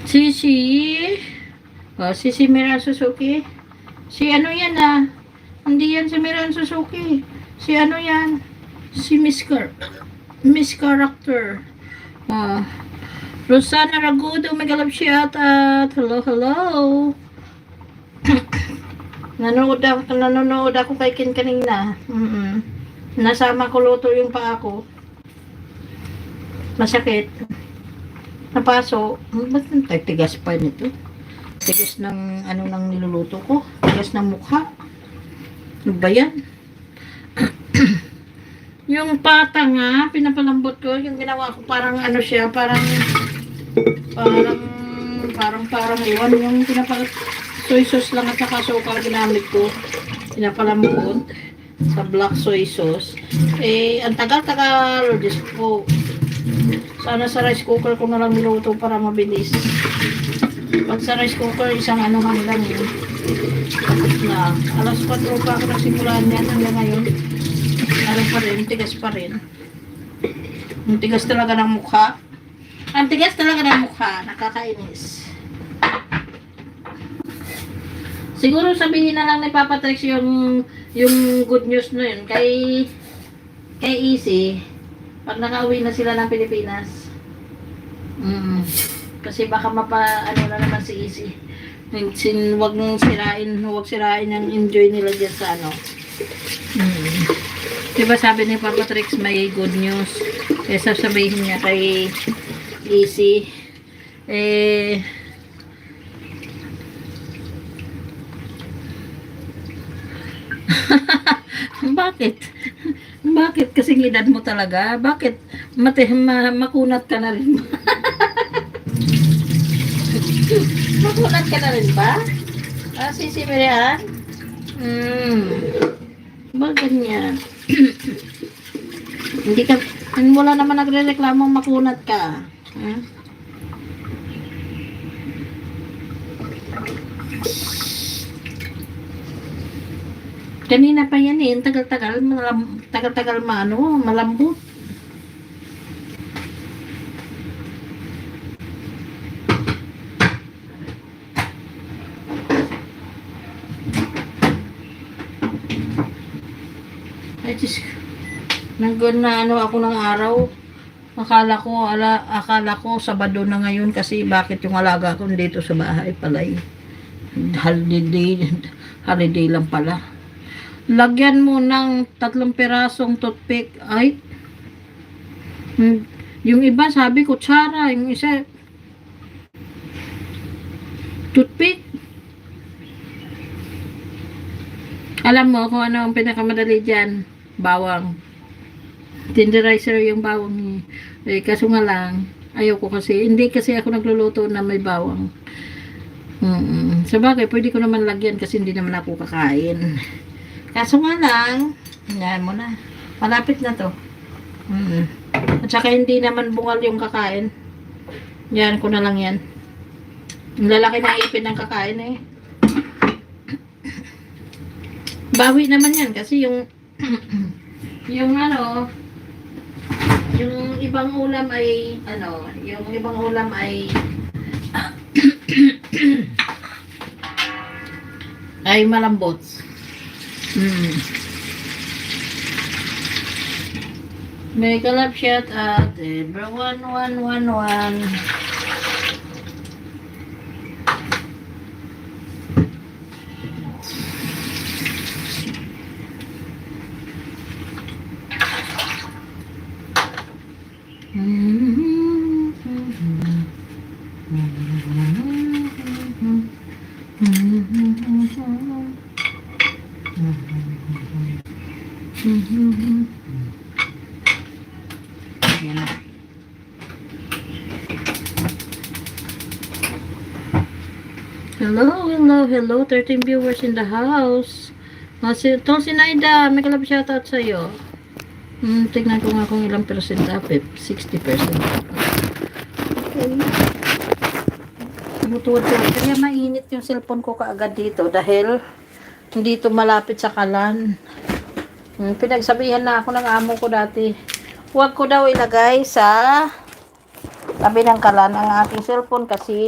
Si, si Miran Suzuki. Si ano yan ah? Hindi yan si Miran Suzuki. Si ano yan? Si Miss Character. Ah. Rosana Ragudo, mega love shout out. Hello, hello. Nanonood ako kay Ken kanina. Nasama ko luto yung paa ko. Masakit. Napaso. Ba't tigas pa nito? Tigas ng ano nang niluluto ko. Tigas ng mukha. Ano ba yan? Yung pata nga, pinapalambot ko. Yung ginawa ko parang ano siya, parang iwan. Yung soy sauce lang at saka sukal ginamit ko. Pinapalambot sa black soy sauce. Eh, ang tagal-tagal. Diyos po. Sana sa rice cooker ko na lang niluto para mabilis. Pag sa rice cooker, isang anuhan lang yun. Tapos na. Alas 4 pa ako nagsimulan yan hanggang ngayon. Ano pa rin, tigas pa rin. Ang tigas talaga ng mukha. Ang tigas talaga ng mukha. Nakakainis. Siguro sabihin na lang ni Papa Trex yung good news na yun kay Easy. Pag nakauwi na sila ng Pilipinas. Kasi baka ano na naman si Easy. Huwag sirain ang enjoy nila dyan sa ano. Diba sabi ni Papa Trex may good news. Eh sasabihin niya kay Easy. Bakit? Bakit? Kasing edad mo talaga? Bakit? Makunat ka na rin ba? Makunat ka na rin ba? Sisimirihan? Ba ganyan? Hindi ka, wala naman nagre-reklamo makunat ka. Kanina pa yan eh, tagal-tagal malambot. Ay, just, na ano ako ng araw. Akala ko Sabado na ngayon kasi bakit yung alaga ko dito sa bahay pala eh. Holiday lang pala. Lagyan mo ng 3 pirasong toothpick. Ay. Yung iba sabi kutsara, yung isa toothpick. Alam mo kung ano ang pinakamadali dyan? Bawang. Tenderizer yung bawang. Eh, kaso nga lang, ayoko kasi. Hindi kasi ako nagluluto na may bawang. Sabagay, pwede ko naman lagyan kasi hindi naman ako kakain. Kaso nga lang, yan mo na. Malapit na to. At saka hindi naman bungal yung kakain. Yan ko na lang yan. Ang lalaki na ipin ng kakain eh. Bawi naman yan kasi yung yung ibang ulam ay ay malambot. Mega love shout out everyone 111. Hello, 13 viewers in the house. Itong si Naida, may kalab shoutout sa'yo. Tignan ko nga kung ilang percent up, 60%. Okay. Tumutuwad ko. Kaya mainit yung cellphone ko kaagad dito dahil hindi ito malapit sa kalan. Pinagsabihan na ako ng amo ko dati. Huwag ko daw ilagay sa tabi ng kalan ang aking cellphone kasi